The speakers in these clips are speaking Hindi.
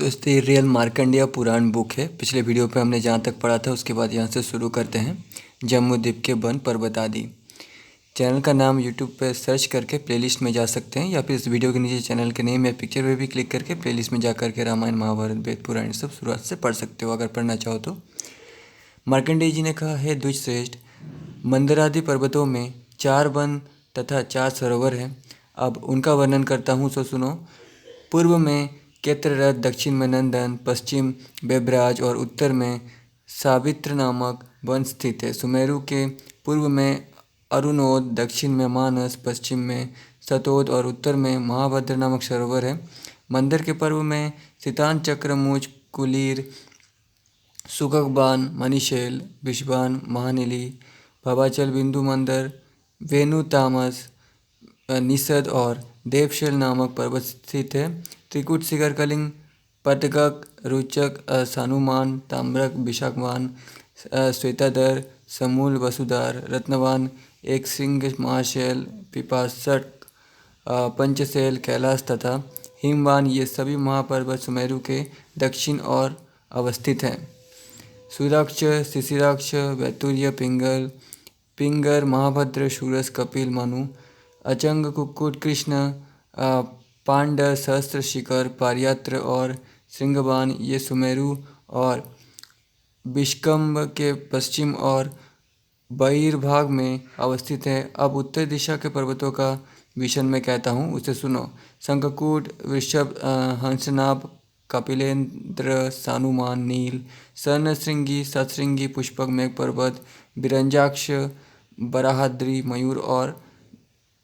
दोस्तों ये रियल मार्कंडेय पुराण बुक है। पिछले वीडियो पे हमने जहाँ तक पढ़ा था उसके बाद यहाँ से शुरू करते हैं। जम्बूद्वीप के वन पर्वत आदि। चैनल का नाम यूट्यूब पे सर्च करके प्लेलिस्ट में जा सकते हैं या फिर इस वीडियो के नीचे चैनल के नेम या पिक्चर पे भी क्लिक करके प्लेलिस्ट में जा करके रामायण महाभारत वेद पुराण सब शुरुआत से पढ़ सकते हो अगर पढ़ना चाहो तो। मार्कंडेय जी ने कहा है द्विज श्रेष्ठ, मंदरादि पर्वतों में 4 वन तथा 4 सरोवर हैं। अब उनका वर्णन करता हूँ सो सुनो। पूर्व में केत्ररथ, दक्षिण में नंदन, पश्चिम बेबराज और उत्तर में सावित्र नामक वन स्थित है। सुमेरु के पूर्व में अरुणोद, दक्षिण में मानस, पश्चिम में सतोद और उत्तर में महाभद्र नामक सरोवर है। मंदर के पर्व में सितान, चक्रमुच, कुलीर, सुगगबान, मणिशैल, विषबान, महानीली, भवाचल, बिंदु मंदर, वेणु तामस, निषद और देवशैल नामक पर्वत स्थित है। त्रिकुट, शिखरकलिंग, पटगक, रुचक, सानुमान, ताम्रक, विशाखवान, श्वेताधर, समूल, वसुधार, रत्नवान, एक सिंह, महाशैल, पिपासक, पंचशैल, कैलाश तथा हिमवान ये सभी महापर्वत सुमेरु के दक्षिण ओर अवस्थित हैं। सूर्याक्ष, शिशिराक्ष, वैतूर्य, पिंगल, पिंगर, महाभद्र, शूरस, कपिल, मनु, अचंग, कुक्कुट, कृष्ण, पांडर, सहस्त्र शिखर, पारियात्र और श्रृंगबान ये सुमेरु और विष्कंभ के पश्चिम और बहिर्भाग में अवस्थित है। अब उत्तर दिशा के पर्वतों का विषय मैं कहता हूँ, उसे सुनो। शंखकूट, वृषभ, हंसनाभ, कपिलेंद्र, सानुमान, नील, स्वर्णश्रृंगी, सतश्रृंगी, पुष्पक, मेघ पर्वत, बिरंजाक्ष, बराहाद्रि, मयूर और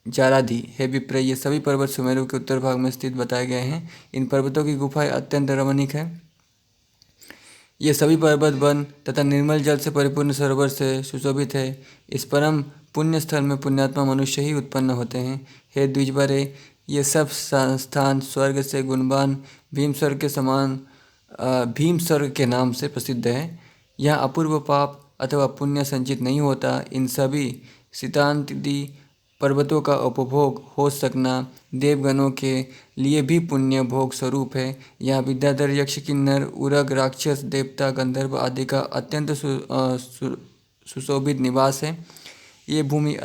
जाराधि हे विप्र ये सभी पर्वत सुमेरु के उत्तर भाग में स्थित बताए गए हैं। इन पर्वतों की गुफाएं अत्यंत रमणीक है। ये सभी पर्वत वन तथा निर्मल जल से परिपूर्ण सरोवर से सुशोभित है। इस परम पुण्य स्थल में पुण्यात्मा मनुष्य ही उत्पन्न होते हैं। हे द्विजवरे, ये सब स्थान स्वर्ग से गुणवान भीमस्वर्ग के समान भीमस्वर्ग के नाम से प्रसिद्ध है। यहाँ अपूर्व पाप अथवा पुण्य संचित नहीं होता। इन सभी सितांती पर्वतों का उपभोग हो सकना देवगणों के लिए भी पुण्य भोग स्वरूप है। यहाँ विद्याधर, यक्ष, किन्नर, उरग, राक्षस, देवता, गंधर्व आदि का अत्यंत सुशोभित निवास है। ये भूमि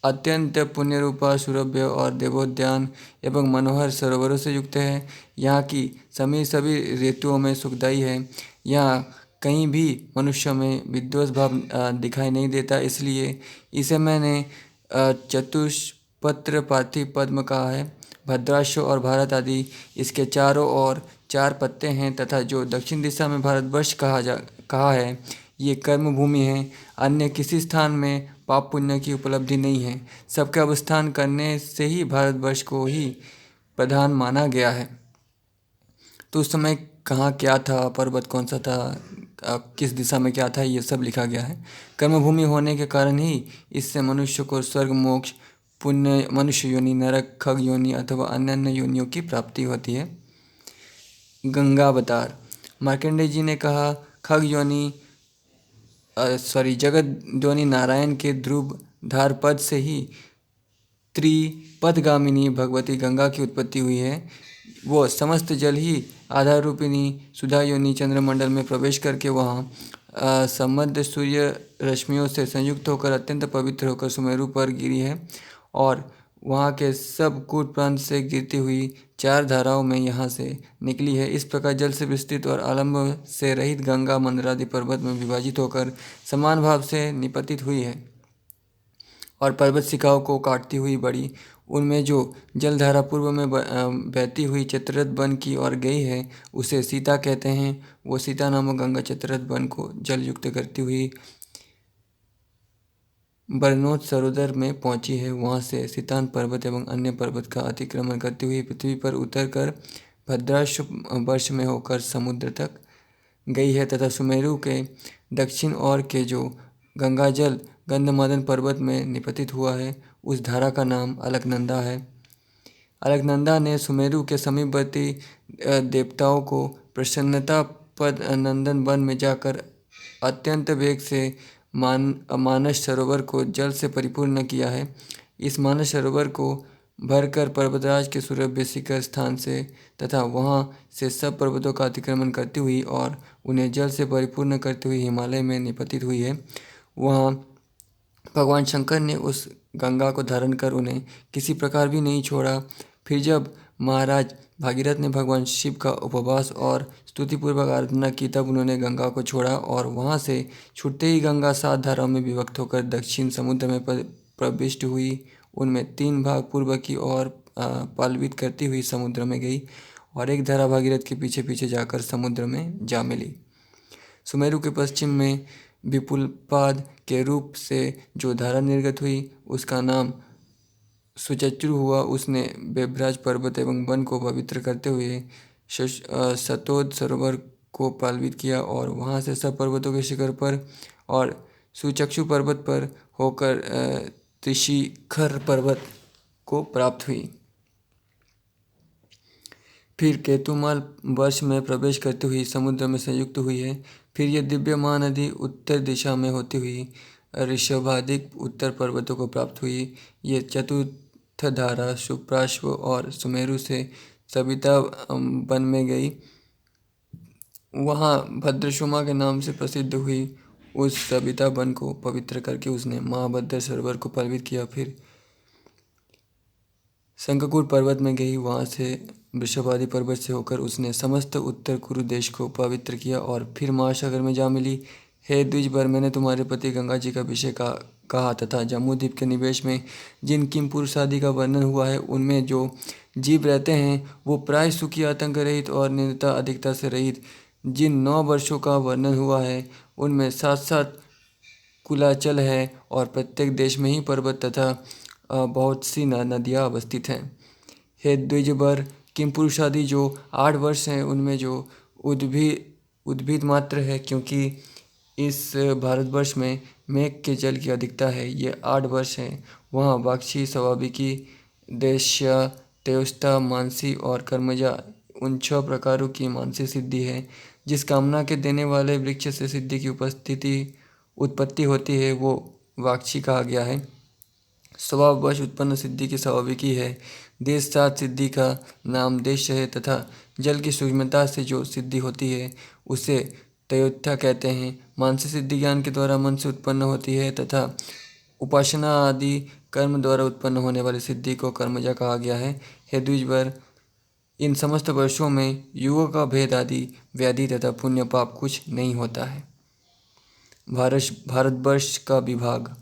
अत्यंत पुण्यरूपा, सुरभ्य और देवोद्यान एवं मनोहर सरोवरों से युक्त है। यहाँ की सभी ऋतुओं में सुखदायी है। यहाँ कहीं भी मनुष्यों में विद्वेष भाव दिखाई नहीं देता, इसलिए इसे मैंने चतुष्पत्र पार्थिव पद्म कहा है। भद्राश्व और भारत आदि इसके चारों ओर 4 पत्ते हैं तथा जो दक्षिण दिशा में भारतवर्ष कहा है ये कर्म भूमि है। अन्य किसी स्थान में पाप पुण्य की उपलब्धि नहीं है। सबके अवस्थान करने से ही भारतवर्ष को ही प्रधान माना गया है। तो उस समय कहाँ क्या था, पर्वत कौन सा था, किस दिशा में क्या था, ये सब लिखा गया है। कर्मभूमि होने के कारण ही इससे मनुष्य को स्वर्ग, मोक्ष, पुण्य, मनुष्य योनि, नरक, खग योनि अथवा अन्य अन्य योनियों की प्राप्ति होती है। गंगावतार। मार्कंडेय जी ने कहा खग योनि जगत योनि नारायण के ध्रुव धार पद से ही त्रिपदगामिनी भगवती गंगा की उत्पत्ति हुई है। वो समस्त जल ही आधार रूपिणी सुधा योनि चंद्रमंडल में प्रवेश करके वहाँ समृद्ध सूर्य रश्मियों से संयुक्त होकर अत्यंत पवित्र होकर सुमेरु पर गिरी है और वहाँ के सब कूट प्रांत से गिरती हुई 4 धाराओं में यहाँ से निकली है। इस प्रकार जल से विस्तृत और आलम्ब से रहित गंगा मंदरादि पर्वत में विभाजित होकर समान भाव से निपतित हुई है और पर्वत शिखाओं को काटती हुई बढ़ी। उनमें जो जलधारा पूर्व में बहती हुई चित्ररथ वन की ओर गई है उसे सीता कहते हैं। वो सीता नामक गंगा चित्ररथ वन को जल युक्त करती हुई बरनोत सरोवर में पहुंची है। वहां से सितान पर्वत एवं अन्य पर्वत का अतिक्रमण करती हुई पृथ्वी पर उतरकर भद्राश्व वर्ष में होकर समुद्र तक गई है तथा सुमेरु के दक्षिण ओर के जो गंगाजल गंधमादन पर्वत में निपतित हुआ है उस धारा का नाम अलकनंदा है। अलकनंदा ने सुमेरु के समीपवर्ती देवताओं को प्रसन्नता पद नंदन वन में जाकर अत्यंत वेग से मानस सरोवर को जल से परिपूर्ण किया है। इस मानस सरोवर को भरकर पर्वतराज के सूर्य शिखर स्थान से तथा वहाँ से सब पर्वतों का अतिक्रमण करती हुई और उन्हें जल से परिपूर्ण करते हुए हिमालय में निपतित हुई है। वहाँ भगवान शंकर ने उस गंगा को धारण कर उन्हें किसी प्रकार भी नहीं छोड़ा। फिर जब महाराज भागीरथ ने भगवान शिव का उपवास और स्तुतिपूर्वक आराधना की, तब उन्होंने गंगा को छोड़ा और वहाँ से छूटते ही गंगा 7 धाराओं में विभक्त होकर दक्षिण समुद्र में प्रविष्ट हुई। उनमें 3 भाग पूर्व की ओर पालवित करती हुई समुद्र में गई और एक धारा भागीरथ के पीछे पीछे जाकर समुद्र में जा मिली। सुमेरु के पश्चिम में विपुलपाद के रूप से जो धारा निर्गत हुई, उसका नाम सुचक्षु हुआ। उसने बेभराज पर्वत एवं वन को पवित्र करते हुए सतोद सरोवर को पालवित किया और वहाँ से सब पर्वतों के शिखर पर और सुचक्षु पर्वत पर होकर त्रिशिखर पर्वत को प्राप्त हुई। फिर केतुमाल वर्ष में प्रवेश करते हुई समुद्र में संयुक्त हुई है। फिर यह दिव्य महानदी उत्तर दिशा में होती हुई ऋषभादिक उत्तर पर्वतों को प्राप्त हुई। ये चतुर्थ धारा सुप्राश्व और सुमेरु से सविता वन में गई। वहाँ भद्रशुमा के नाम से प्रसिद्ध हुई। उस सविता वन को पवित्र करके उसने महाभद्र सरोवर को पालवित किया। फिर शंखकूट पर्वत में गई। वहाँ से वृषभादि पर्वत से होकर उसने समस्त उत्तर कुरु देश को पवित्र किया और फिर महासागर में जा मिली। हे द्विजवर, मैंने तुम्हारे पति गंगा जी का विषय कहा तथा जम्बूद्वीप के निवेश में जिन किम पुरुषादि का वर्णन हुआ है, उनमें जो जीव रहते हैं वो प्राय सुखी, आतंक रहित और निंदता अधिकता से रहित। जिन 9 वर्षों का वर्णन हुआ है उनमें 7-7 कुलाचल है और प्रत्येक देश में ही पर्वत तथा बहुत सी नदियाँ अवस्थित हैं। हे द्विजवर, किम पुरुषादि जो 8 वर्ष हैं उनमें जो उद्भिद मात्र है, क्योंकि इस भारतवर्ष में मेघ के जल की अधिकता है, ये 8 वर्ष हैं। वहाँ वाक्षी, स्वाभाविकी, देश्या, तेयस्ता, मानसी और कर्मजा, उन 6 प्रकारों की मानसी सिद्धि है। जिस कामना के देने वाले वृक्ष से सिद्धि की उत्पत्ति होती है वो वाक्षी कहा गया है। स्वभाववश उत्पन्न सिद्धि की स्वाभाविकी है। देश 7 सिद्धि का नाम देश है तथा जल की सूक्ष्मता से जो सिद्धि होती है उसे तयोत्था कहते हैं। मानसिक सिद्धि ज्ञान के द्वारा मन से उत्पन्न होती है तथा उपासना आदि कर्म द्वारा उत्पन्न होने वाली सिद्धि को कर्मजा कहा गया है। हे द्विजवर, इन समस्त वर्षों में युगों का भेद आदि व्याधि तथा पुण्य पाप कुछ नहीं होता है। भारतवर्ष का विभाग।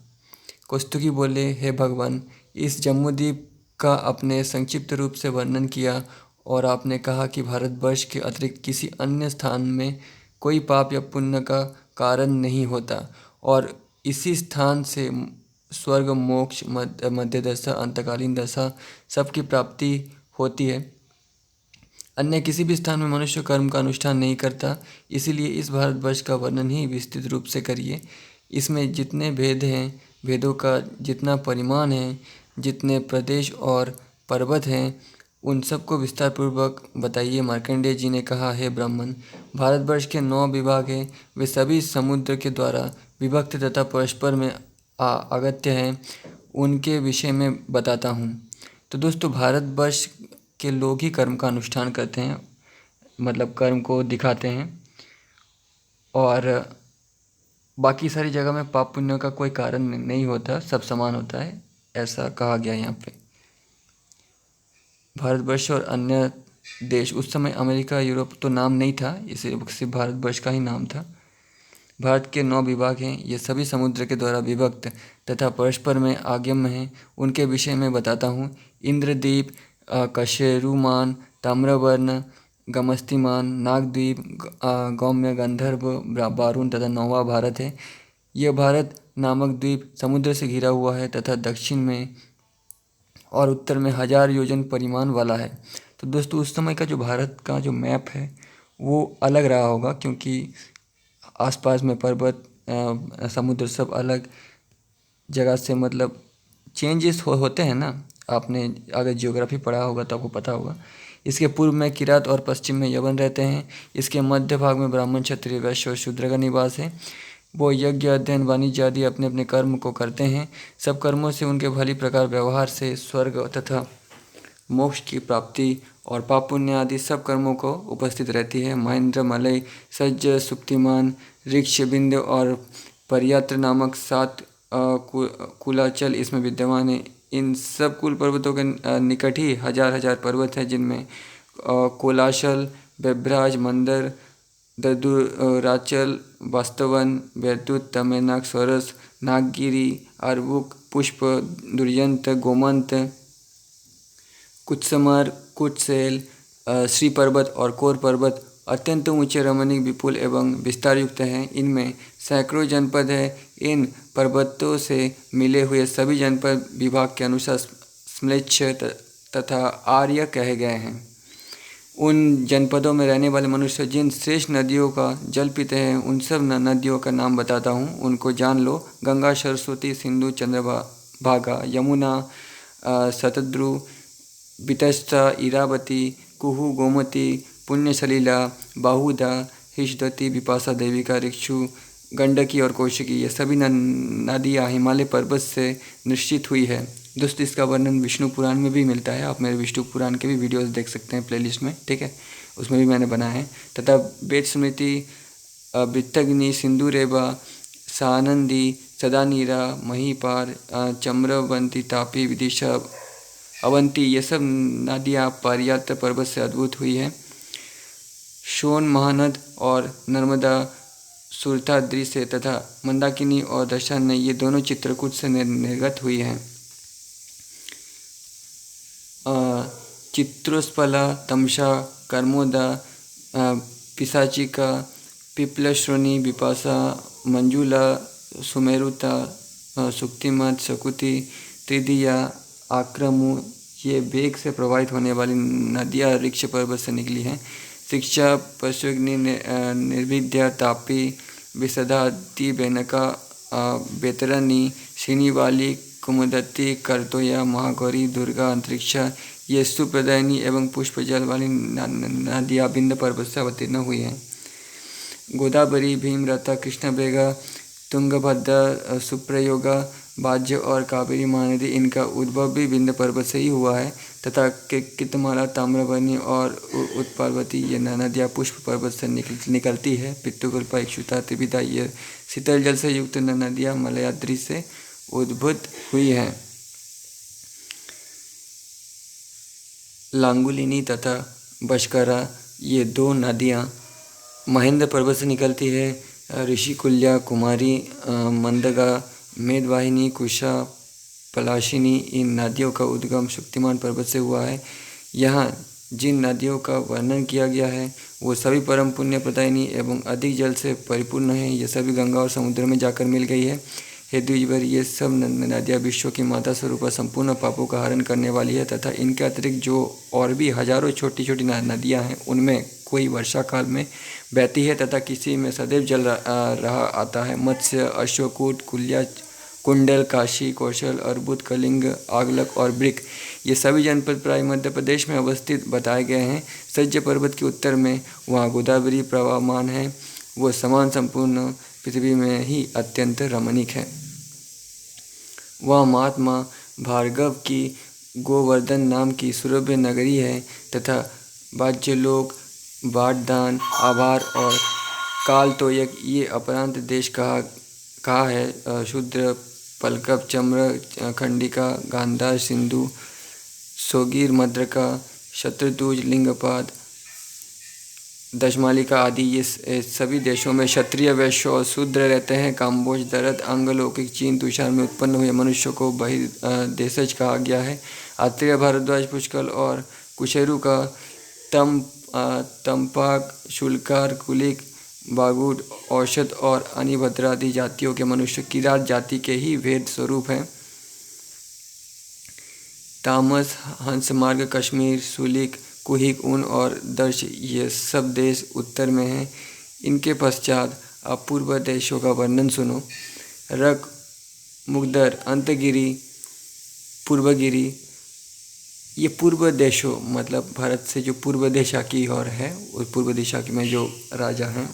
कौस्तुकी बोले, हे भगवान, इस जम्बूद्वीप का आपने संक्षिप्त रूप से वर्णन किया और आपने कहा कि भारतवर्ष के अतिरिक्त किसी अन्य स्थान में कोई पाप या पुण्य का कारण नहीं होता और इसी स्थान से स्वर्ग, मोक्ष, मध्य दशा, अंतकालीन दशा सबकी प्राप्ति होती है। अन्य किसी भी स्थान में मनुष्य कर्म का अनुष्ठान नहीं करता। इसीलिए इस भारतवर्ष का वर्णन ही विस्तृत रूप से करिए। इसमें जितने भेद हैं, भेदों का जितना परिमाण है, जितने प्रदेश और पर्वत हैं, उन सबको विस्तार पूर्वक बताइए। मार्कंडेय जी ने कहा, हे ब्राह्मण, भारतवर्ष के 9 विभाग हैं। वे सभी समुद्र के द्वारा विभक्त तथा परस्पर में अगत्य हैं। उनके विषय में बताता हूँ। तो दोस्तों, भारतवर्ष के लोग ही कर्म का अनुष्ठान करते हैं, मतलब कर्म को दिखाते हैं, और बाकी सारी जगह में पाप पुण्य का कोई कारण नहीं होता, सब समान होता है, ऐसा कहा गया यहाँ पे। भारतवर्ष और अन्य देश, उस समय अमेरिका, यूरोप तो नाम नहीं था, इसे सिर्फ भारतवर्ष का ही नाम था। भारत के 9 विभाग हैं। ये सभी समुद्र के द्वारा विभक्त तथा परस्पर में आगम्य हैं। उनके विषय में बताता हूँ। इंद्रद्वीप, कशेरुमान, ताम्रवर्ण, गमस्तिमान, नागद्वीप, गौम्य, गंधर्व, बारून तथा 9वां भारत है। यह भारत नामक द्वीप समुद्र से घिरा हुआ है तथा दक्षिण में और उत्तर में 1000 योजन परिमाण वाला है। तो दोस्तों, उस समय का जो भारत का जो मैप है वो अलग रहा होगा, क्योंकि आसपास में पर्वत, समुद्र सब अलग जगह से मतलब चेंजेस होते हैं ना। आपने अगर जियोग्राफी पढ़ा होगा तो आपको पता होगा। इसके पूर्व में किरात और पश्चिम में यवन रहते हैं। इसके मध्य भाग में ब्राह्मण, क्षत्रिय, वैश्य और शूद्र का निवास है। वो यज्ञ, अध्ययन, वाणिज्य आदि अपने अपने कर्म को करते हैं। सब कर्मों से उनके भली प्रकार व्यवहार से स्वर्ग तथा मोक्ष की प्राप्ति और पाप पुण्य आदि सब कर्मों को उपस्थित रहती है। महेंद्र मलय, सज्ज, सुक्तिमान, ऋक्ष, बिंद और पर्यात्र नामक 7 कुलाचल इसमें विद्यमान है। इन सब कुल पर्वतों के निकट ही हजार हजार पर्वत हैं, जिनमें कोलाशल, बेभ्राज, मंदर, ददुराचल, वास्तवन, वैद्युत, तमेनाक, स्वरस, नागगिरी, अर्बुक, पुष्प, दुर्यंत, गोमंत, कुत्समर, कुटसेल, श्री पर्वत और कोर पर्वत अत्यंत ऊंचे, रमणीक, विपुल एवं विस्तार युक्त हैं। इनमें सैकड़ों जनपद हैं। इन पर्वतों से मिले हुए सभी जनपद विभाग के अनुसार स्म्लेच्छ तथा आर्य कहे गए हैं। उन जनपदों में रहने वाले मनुष्य जिन श्रेष्ठ नदियों का जल पीते हैं, उन सब नदियों का नाम बताता हूँ, उनको जान लो। गंगा, सरस्वती, सिंधु, चंद्रभागा, यमुना, शतद्रु, वितस्ता, इरावती, कुहू, गोमती, पुण्यसलीला, बाहुदा, हिषदती, विपाशा, देविका, ऋक्षु, गंडकी और कौशिकी, ये सभी नदियाँ हिमालय पर्वत से निश्चित हुई है। दोस्तों, इसका वर्णन विष्णु पुराण में भी मिलता है। आप मेरे विष्णु पुराण के भी वीडियोस देख सकते हैं प्लेलिस्ट में, ठीक है, उसमें भी मैंने बनाया है। तथा वेद स्मृति, वित्तग्नि, सिंधुरेबा, सानंदी, सदानीरा, महीपार, चम्रवंती, तापी, विदिशा, अवंती, ये सब नदियाँ पर्याप्त पर्वत से अद्भुत हुई है। सोन महानद और नर्मदा सुरताद्रि से तथा मंदाकिनी और दशान, ये दोनों चित्रकूट से निर्गत हुई हैं। चित्रोस्पला, तमसा, कर्मोदा, पिशाचिका, पिप्लश्रोणी, विपाशा, मंजुला, सुमेरुता, सुक्तिमत, शकुति, त्रिदिया, आक्रमु, ये वेग से प्रवाहित होने वाली नदियाँ ऋक्ष पर्वत से निकली हैं। शिक्षा, पशुग्नि, निर्विद्या, तापी, विशदाति, बेनका, बेतरनी, श्रीनिवाली, कुमुदत्ती, करतोया, महागौरी, दुर्गा, अंतरिक्षा, ये सुप्रदायनी एवं पुष्प जल वाली नदियाँ बिंद पर्वत से अवतीर्ण हुई हैं। गोदावरी, भीमरता, कृष्णवेगा, तुंगभद्रा, सुप्रयोगा, बाज्य और कावेरी महानदी, इनका उद्भव भी बिंद पर्वत से ही हुआ है। तथा कितमाला, ताम्रबरनी और उत्पार्वती, ये नदियाँ पुष्प पर्वत से निकलती है। पितृकल्पा, इक्षुता, त्रिविधा, ये शीतल जल से युक्त नदियाँ मलयाद्रि से उद्भूत हुई हैं। लांगुलिनी तथा बशकरा, ये 2 नदियाँ महेंद्र पर्वत से निकलती है। ऋषिकुल्या, कुमारी, मंदगा, मेदवाहिनी, कुशा, पलाशिनी, इन नदियों का उद्गम शक्तिमान पर्वत से हुआ है। यहाँ जिन नदियों का वर्णन किया गया है वो सभी परम पुण्य प्रदायिनी एवं अधिक जल से परिपूर्ण हैं। ये सभी गंगा और समुद्र में जाकर मिल गई है। हे द्विजवर, ये सब नदियाँ विश्व की माता स्वरूप संपूर्ण पापों का हरण करने वाली है। तथा इनके अतिरिक्त जो और भी हजारों छोटी छोटी नदियाँ हैं, उनमें कोई वर्षा काल में बहती है तथा किसी में सदैव जल रहा आता है। मत्स्य, अश्वकूट, कुल्या, कुंडल, काशी, कौशल, अर्बुद, कलिंग, आगलक और ब्रिक, ये सभी जनपद प्राय मध्य प्रदेश में अवस्थित बताए गए हैं। सज्ज पर्वत के उत्तर में वहाँ गोदावरी प्रवाहमान है। वो समान संपूर्ण पृथ्वी में ही अत्यंत रमणीक है। वह महात्मा भार्गव की गोवर्धन नाम की सुरभ्य नगरी है तथा बाज्यलोक, बाटदान, आभार और कालतोयक, ये अपरांत देश कहा है। शूद्र, पलकब, चम्र, खंडिका, गांधार, सिंधु, सोगीर, मद्रका, शत्रुध्वज, लिंगपाद, दशमालिका आदि, ये सभी देशों में क्षत्रिय, वैश्य और शूद्र रहते हैं। काम्बोज, दरत, अंगलौकिक, चीन, तुषार में उत्पन्न हुए मनुष्यों को बहिर्देशज कहा गया है। आत्रेय, भारद्वाज, पुष्कल और कुशेरु का तंपाक, शुल्कार, कुलिक, बागुड, औषध और अनिभद्र आदि जातियों के मनुष्य किरात जाति के ही भेद स्वरूप हैं। तामस, हंसमार्ग, कश्मीर, सुलिक, कुहिक, ऊन और दर्श, ये सब देश उत्तर में हैं। इनके पश्चात अपूर्व देशों का वर्णन सुनो। रक, मुगदर, अंतगिरी, पूर्वगिरी, ये पूर्व देशों मतलब भारत से जो पूर्व दिशा की ओर है, उस पूर्व दिशा में जो राजा हैं।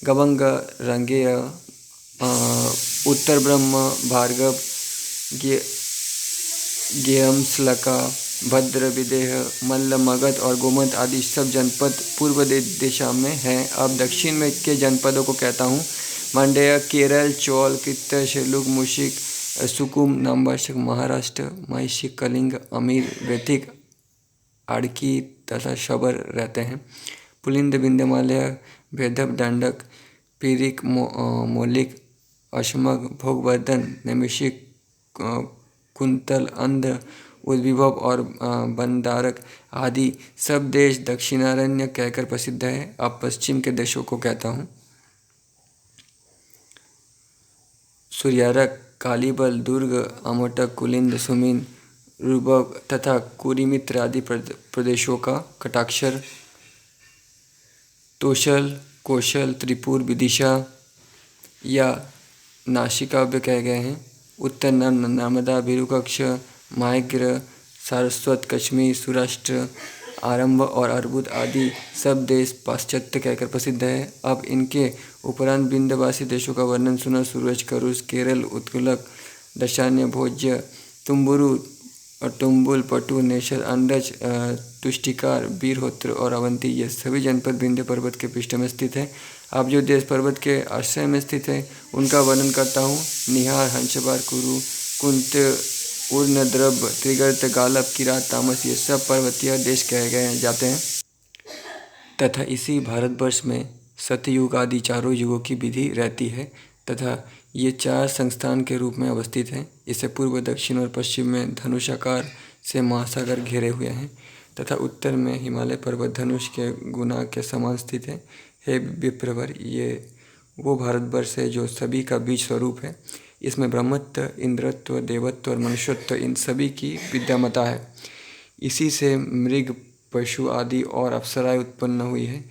गवंग, रंगेय, उत्तर ब्रह्म, भार्गव, गेयमस्लका, भद्र, विदेह, मल्ल, मगध और गोमत आदि सब जनपद पूर्व दिशा में हैं। अब दक्षिण में के जनपदों को कहता हूँ। मांड्या, केरल, चौल, कृत, शेलुक, मुशिक, सुकुम, नामवाचक, महाराष्ट्र, महिषी, कलिंग, अमीर, वैथिक, आड़की तथा शबर रहते हैं। पुलिंद, विंध्यमालय, वैदव, दांडक, पीरिक, मौलिक, अशमग, भोगवर्धन, नैमिषिक, कुंतल, अंध, उद्विभव और बंदारक आदि सब देश दक्षिणारण्य कहकर प्रसिद्ध है। अब पश्चिम के देशों को कहता हूँ। सूर्यारक, कालीबल, दुर्ग, अमोटक, कुलिंद, सुमिन, रुबब तथा कुरीमित्र आदि प्रदेशों का कटाक्षर, तोशल, कौशल, त्रिपुर, विदिशा या नासिकाव्य कहे गए हैं। उत्तर नर्मदा, भिरुकक्ष, मायग्र, सारस्वत, कश्मीर, सुराष्ट्र, आरंभ और अर्बुद आदि सब देश पाश्चात्य कहकर प्रसिद्ध है। अब इनके उपरांत विंध्यवासी देशों का वर्णन सुना। सूरज, करुष, केरल, उत्कलक, दशान्य, भोज्य, तुम्बुरु, टुम्बुल, पटु, नेशर, अंडज, तुष्टिकार, बीरहोत्र और अवंती ये सभी जनपद विंध्य पर्वत के पृष्ठ में स्थित है। अब जो देश पर्वत के आश्रय में स्थित है उनका वर्णन करता हूँ। निहार, हंसबार, कुरु, कुंत, उर्नद्रभ, त्रिगर्त, गालब, किरात, तामस ये सब पर्वतीय देश कहे गए जाते हैं तथा इसी भारतवर्ष में सतयुग आदि चारों युगों की विधि रहती है तथा ये चार संस्थान के रूप में अवस्थित हैं। इसे पूर्व, दक्षिण और पश्चिम में धनुषाकार से महासागर घेरे हुए हैं तथा उत्तर में हिमालय पर्वत धनुष के गुना के समान स्थित है। हे विप्रवर, ये वो भारतवर्ष है जो सभी का बीज स्वरूप है। इसमें ब्रह्मत्व, इंद्रत्व, देवत्व और मनुष्यत्व इन सभी की विद्यमता है। इसी से मृग, पशु आदि और अप्सराएं उत्पन्न हुई है।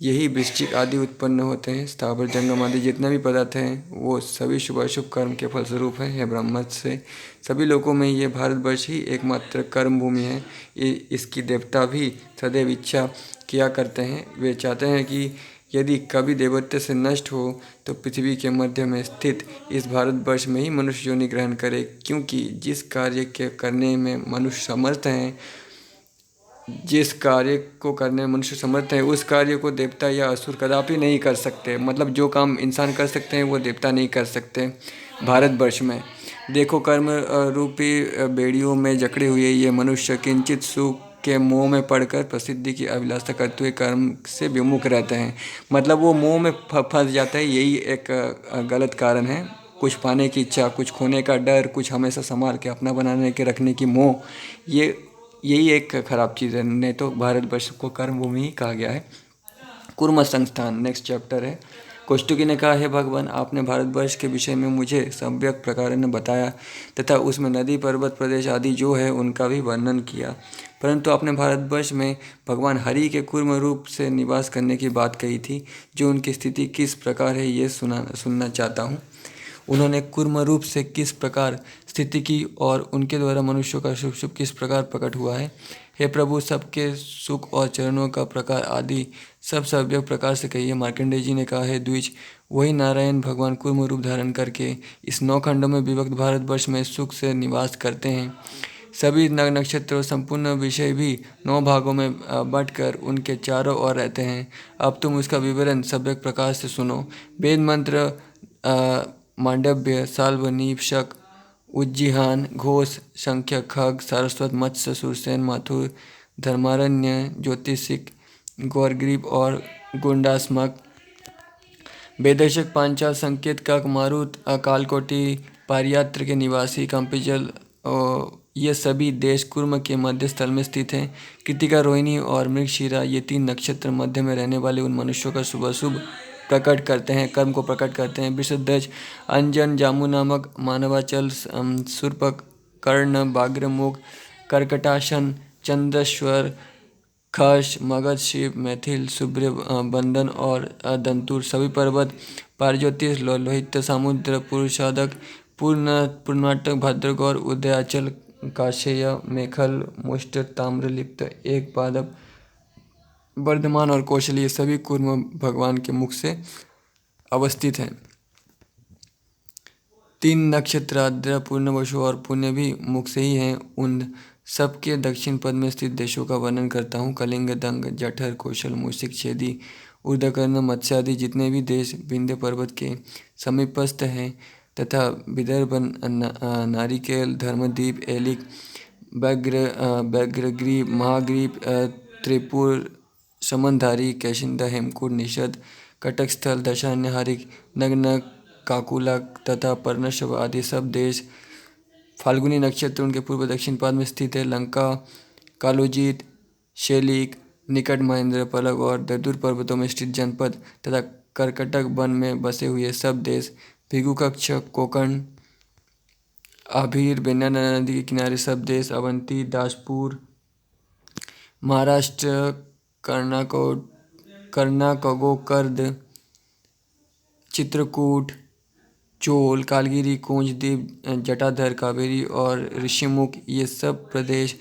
यही वृश्चिक आदि उत्पन्न होते हैं। स्थावर, जंगम आदि जितने भी पदार्थ हैं वो सभी शुभ अशुभ कर्म के फलस्वरूप हैं। यह ब्रह्म से सभी लोगों में ये भारतवर्ष ही एकमात्र कर्म भूमि है। इसकी देवता भी सदैव इच्छा किया करते हैं। वे चाहते हैं कि यदि कभी देवत्व से नष्ट हो तो पृथ्वी के मध्य में स्थित इस भारतवर्ष में ही मनुष्य योनि ग्रहण करे, क्योंकि जिस कार्य के करने में मनुष्य समर्थ हैं उस कार्य को देवता या असुर कदापि नहीं कर सकते। मतलब जो काम इंसान कर सकते हैं वो देवता नहीं कर सकते। भारतवर्ष में देखो, कर्म रूपी बेड़ियों में जकड़े हुए ये मनुष्य किंचित सुख के मोह में पड़कर प्रसिद्धि की अभिलाषा करते हुए कर्म से विमुख रहते हैं। मतलब वो मोह में फंस जाता है। यही एक गलत कारण है। कुछ पाने की इच्छा, कुछ खोने का डर, कुछ हमेशा संभाल के अपना बनाने के रखने की मोह, यही एक खराब चीज़ है। नहीं तो भारतवर्ष को कर्म भूमि ही कहा गया है। कुर्म संस्थान नेक्स्ट चैप्टर है। कौष्टुकी ने कहा, हे भगवान, आपने भारतवर्ष के विषय में मुझे सम्यक प्रकार ने बताया तथा उसमें नदी, पर्वत, प्रदेश आदि जो है उनका भी वर्णन किया, परंतु आपने भारतवर्ष में भगवान हरि के कुर्म रूप से निवास करने की बात कही थी। जो उनकी स्थिति किस प्रकार है ये सुनना चाहता हूँ। उन्होंने कुर्म रूप से किस प्रकार स्थिति की और उनके द्वारा मनुष्यों का शुभ शुभ किस प्रकार प्रकट हुआ है। हे प्रभु, सबके सुख और चरणों का प्रकार आदि सब सव्यक प्रकार से कहिए। मार्कंडेय जी ने कहा, है द्विज, वही नारायण भगवान कुर्म रूप धारण करके इस 9 खंडों में विभक्त भारतवर्ष में सुख से निवास करते हैं। सभी नक्षत्र और संपूर्ण विषय भी 9 भागों में बंटकर उनके चारों ओर रहते हैं। अब तुम उसका विवरण सव्यक प्रकार से सुनो। वेद मंत्र, मांडव्य, साल्व, नीप, शक, उज्जिहान, घोष, संख्य, खग, सारस्वत, मत्स्य, सुरसेन, माथुर, धर्मारण्य, ज्योतिषिक, गौरग्रीव और गुंडास्मक, वेदर्शक, पांचाल, संकेत, कक, मारुत, कालकोटि, पारियात्र के निवासी, कंपिजल, ये सभी देश कुर्म के मध्य स्थल में स्थित हैं। कृतिका, रोहिणी और मृगशिरा ये 3 नक्षत्र मध्य में रहने वाले उन मनुष्यों का शुभ अशुभ प्रकट करते हैं, कर्म को प्रकट करते हैं। वृषध्वज, अंजन, जामू नामक, मानवाचल, सुरपक, कर्ण, बाग्रमुख, कर्कटासन, चंद्रश्वर, खश, मगध, शिव, मैथिल, शुभ्र, बंदन और दंतुर, सभी पर्वत, पारज्योतिष, लोहित, समुद्र, पुरुषादक, पूर्णाटक, भद्रगौर, उदयाचल, काशेय, मेखल, मुष्ट, ताम्रलिप्त, एक पादप, वर्धमान और कौशल ये सभी कुर्म भगवान के मुख से अवस्थित हैं। 3 नक्षत्र आद्र, पूर्णवसु और पुण्य भी मुख से ही हैं। उन सबके दक्षिण पद में स्थित देशों का वर्णन करता हूँ। कलिंग, दंग, जठर, कौशल, मूषिक, छेदी, ऊर्ध्वकर्ण, मत्स्य आदि जितने भी देश विंध्य पर्वत के समीपस्थ हैं तथा विदर्भ, नारिकेल, धर्मद्वीप, एलिक, व्याघ्रग्रीव, महाग्रीव, त्रिपुर, समनधारी, कैशिंदा, हेमकूट, निषद, कटक स्थल, दशारण्य, हरिक, नग्न, काकुला तथा पर्णशव आदि सब देश फाल्गुनी नक्षत्र उनके पूर्व दक्षिण पाद में स्थित है। लंका, कालोजीत, शैलिक, निकट महेंद्र पलग और ददुर पर्वतों में स्थित जनपद तथा कर्कटक वन में बसे हुए सब देश, भृगु कक्ष, कोकण, आभीर, बेन्ना नदी के किनारे सब देश, अवंती, दासपुर, महाराष्ट्र, कर्नाकगो, कर्द, चित्रकूट, चोल, कालगिरी, कोंजदीप, जटाधर, कावेरी और ऋषिमुख ये सब प्रदेश,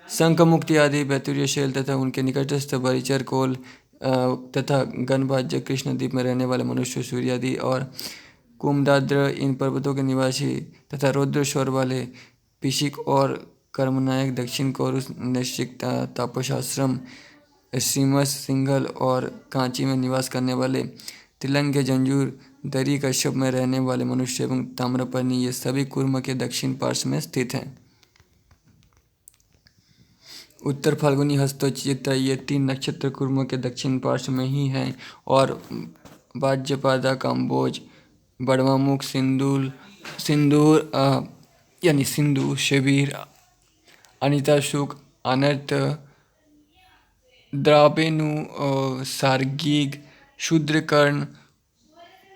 शंखमुक्ति आदि, बैतूर्य शैल तथा उनके निकटस्थ बरीचर, कोल तथा गणभाज्य कृष्णद्वीप में रहने वाले मनुष्य, सूर्य आदि और कुमदाद्र इन पर्वतों के निवासी तथा रौद्र स्वर वाले पिशिक और कर्मनायक, दक्षिण कोरुस, नैश्चिक, तापसाश्रम, श्रीमस, सिंघल और कांची में निवास करने वाले, तिलंग, जंजूर, दरी, कश्यप में रहने वाले मनुष्य एवं ताम्रपर्णी ये सभी कुर्म के दक्षिण पार्श्व में स्थित हैं। उत्तर फाल्गुनी, हस्तोचित्रा ये 3 नक्षत्र कुर्म के दक्षिण पार्श्व में ही हैं और भाज्यपादा, काम्बोज, बड़वामुख, सिंदूर यानी सिंधु, शिविर, अनिताशुक, अनर्त, द्राबेनु, सार्गिग, शूद्रकर्ण,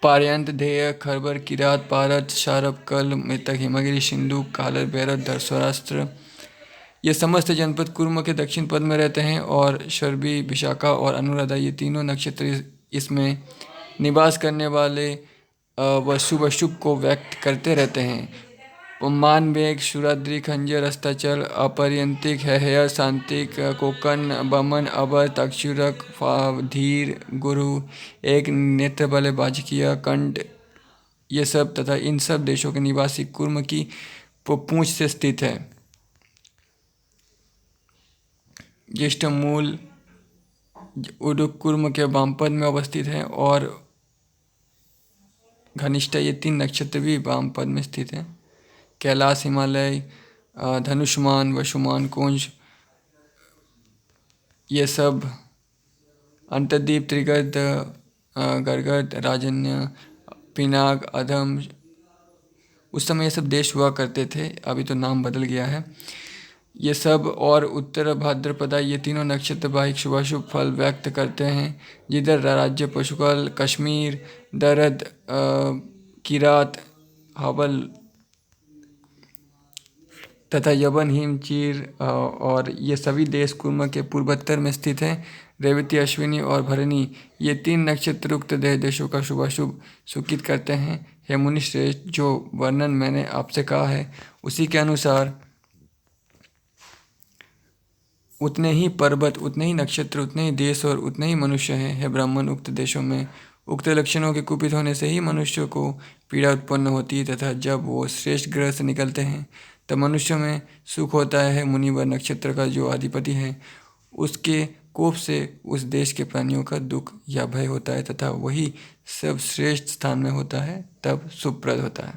पार्यंत, धेय, खरबर, किरात, पारत, शारप, कल, मृतक, हिमगिरी, सिंधु, कालर, भैरव, सौराष्ट्र ये समस्त जनपद कुर्म के दक्षिण पद में रहते हैं और शर्बी, विशाखा और अनुराधा ये तीनों नक्षत्र इसमें निवास करने वाले शुभ अशुभ को व्यक्त करते रहते हैं। मानवेग, शुराद्री, खंजर, अस्ताचल, अपर्यंतिक, हैहय, शांतिक, कोकन, बमन, अबर, तक्षुरक, धीर, गुरु, एक नेत्र वाले बाजकिया, कंठ ये सब तथा इन सब देशों के निवासी कुर्म की पूंछ से स्थित है। ज्येष्ठ मूल उडुक कुर्म के वामपद में अवस्थित है और घनिष्ठा ये 3 नक्षत्र भी वाम पद में स्थित हैं। कैलाश, हिमालय, धनुष्मान, वसुमान, कुंज ये सब, अंतर्दीप, त्रिगर्त, गरगट, राजन्य, पिनाक, अधम उस समय ये सब देश हुआ करते थे, अभी तो नाम बदल गया है। ये सब और उत्तर भाद्रपदा ये तीनों नक्षत्र वाहिक शुभाशुभ फल व्यक्त करते हैं। जिधर राज्य पशुकल, कश्मीर, दरद, किरात, हवल तथा यवन, हिमचीर और ये सभी देश कुर्म के पूर्वोत्तर में स्थित हैं। रेवती, अश्विनी और भरणी ये 3 नक्षत्र उक्त देशों का शुभाशुभ सूचित करते हैं। हे मुनि श्रेष्ठ, जो वर्णन मैंने आपसे कहा है उसी के अनुसार उतने ही पर्वत, उतने ही नक्षत्र, उतने ही देश और उतने ही मनुष्य हैं। हे ब्राह्मण, उक्त देशों में उक्त लक्षणों के कुपित होने से ही मनुष्य को पीड़ा उत्पन्न होती है तथा जब वो श्रेष्ठ ग्रह से निकलते हैं तब मनुष्य में सुख होता है। मुनिवर नक्षत्र का जो अधिपति है उसके कोप से उस देश के प्राणियों का दुख या भय होता है तथा वही सब श्रेष्ठ स्थान में होता है तब सुखप्रद होता है।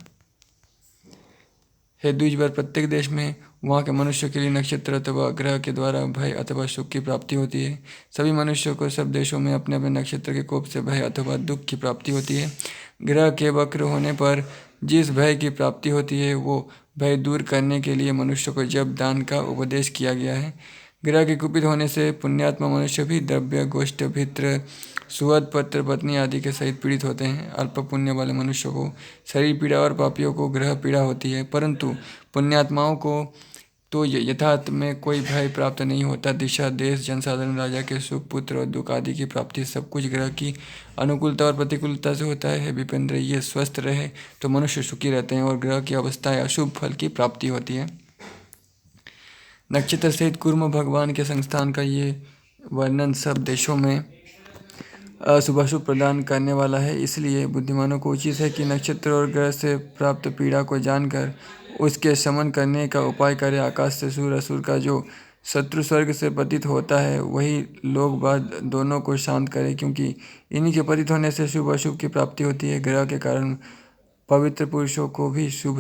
हे द्विजवर, प्रत्येक देश में वहाँ के मनुष्य के लिए नक्षत्र अथवा ग्रह के द्वारा भय अथवा सुख की प्राप्ति होती है। सभी मनुष्यों को सब देशों में अपने अपने नक्षत्र के कोप से भय अथवा दुख की प्राप्ति होती है। ग्रह के वक्र होने पर जिस भय की प्राप्ति होती है वो भय दूर करने के लिए मनुष्य को जब दान का उपदेश किया गया है। ग्रह के कुपित होने से पुण्यात्मा मनुष्य भी द्रव्य, गोष्ठ, भित्र, सुहद, पत्र, पत्नी आदि के सहित पीड़ित होते हैं। अल्प पुण्य वाले मनुष्यों को शरीर पीड़ा और पापियों को ग्रह पीड़ा होती है, परंतु पुण्यात्माओं को तो यथार्थ में कोई भय प्राप्त नहीं होता। दिशा, देश, जनसाधारण, राजा के सुख, पुत्र और दुख आदि की प्राप्ति सब कुछ ग्रह की अनुकूलता और प्रतिकूलता से होता है। विपेंद्र, ये स्वस्थ रहे तो मनुष्य सुखी रहते हैं और ग्रह की अवस्थाएं अशुभ फल की प्राप्ति होती है। नक्षत्र सहित कुर्म भगवान के संस्थान का ये वर्णन सब देशों में शुभाशुभ प्रदान करने वाला है। इसलिए बुद्धिमानों को उचित है कि नक्षत्र और ग्रह से प्राप्त पीड़ा को जानकर उसके शमन करने का उपाय करे। आकाश से सूर्य असुर का जो शत्रु स्वर्ग से पतित होता है वही लोग बाद दोनों को शांत करे, क्योंकि इन्हीं के पतित होने से शुभ अशुभ की प्राप्ति होती है। ग्रह के कारण पवित्र पुरुषों को भी शुभ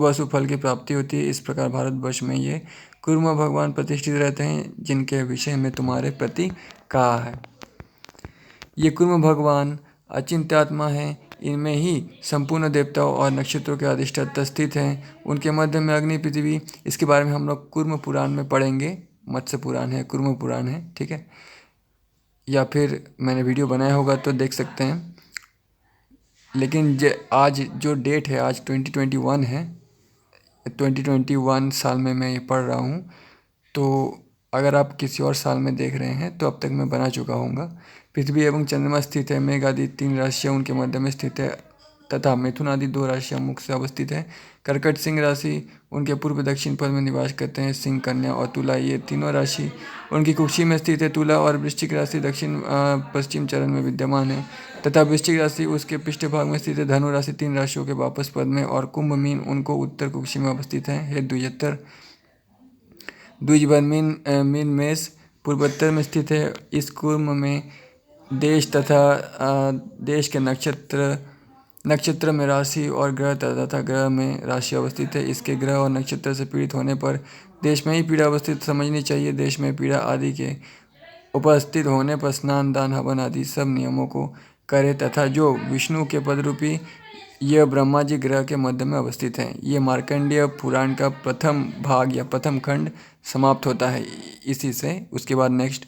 अशुभ फल की प्राप्ति होती है। इस प्रकार भारतवर्ष में ये कुर्म भगवान प्रतिष्ठित रहते हैं, जिनके विषय में तुम्हारे प्रति कहा है। ये कुर्म भगवान अचिंत्यात्मा है, इनमें ही संपूर्ण देवताओं और नक्षत्रों के अधिष्ठाता स्थित हैं। उनके मध्य में अग्नि पृथ्वी, इसके बारे में हम लोग कुर्म पुराण में पढ़ेंगे। मत्स्य पुराण है, कुर्म पुराण है, ठीक है, या फिर मैंने वीडियो बनाया होगा तो देख सकते हैं। लेकिन आज जो डेट है, आज 2021 है, 2021 साल में मैं ये पढ़ रहा हूँ। तो अगर आप किसी और साल में देख रहे हैं तो अब तक मैं बना चुका हूँगा। पृथ्वी एवं चंद्रमा स्थित है, मेघ आदि 3 राशियाँ उनके मध्य में स्थित है, तथा मिथुन आदि 2 राशियाँ मुख से अवस्थित है। कर्कट सिंह राशि उनके पूर्व दक्षिण पद में निवास करते हैं। सिंह, कन्या और तुला ये तीनों राशि उनकी कुक्षी में स्थित है। तुला और वृश्चिक राशि दक्षिण पश्चिम चरण में विद्यमान है, तथा वृश्चिक राशि उसके पृष्ठभाग में स्थित है। धनु राशि 3 राशियों के वापस पद में, और कुंभ मीन उनको उत्तर कुक्षी में अवस्थित है। हे द्विजतर द्विजवर मीन मेष पूर्वोत्तर में स्थित है। इस कुर्म में देश तथा देश के नक्षत्र में राशि और ग्रह तथा ग्रह में राशि अवस्थित है। इसके ग्रह और नक्षत्र से पीड़ित होने पर देश में ही पीड़ा अवस्थित समझनी चाहिए। देश में पीड़ा आदि के उपस्थित होने पर स्नान, दान, हवन आदि सब नियमों को करे, तथा जो विष्णु के पदरूपी यह ब्रह्मा जी ग्रह के मध्य में अवस्थित हैं। ये मार्कंडेय पुराण का प्रथम भाग या प्रथम खंड समाप्त होता है इसी से। उसके बाद नेक्स्ट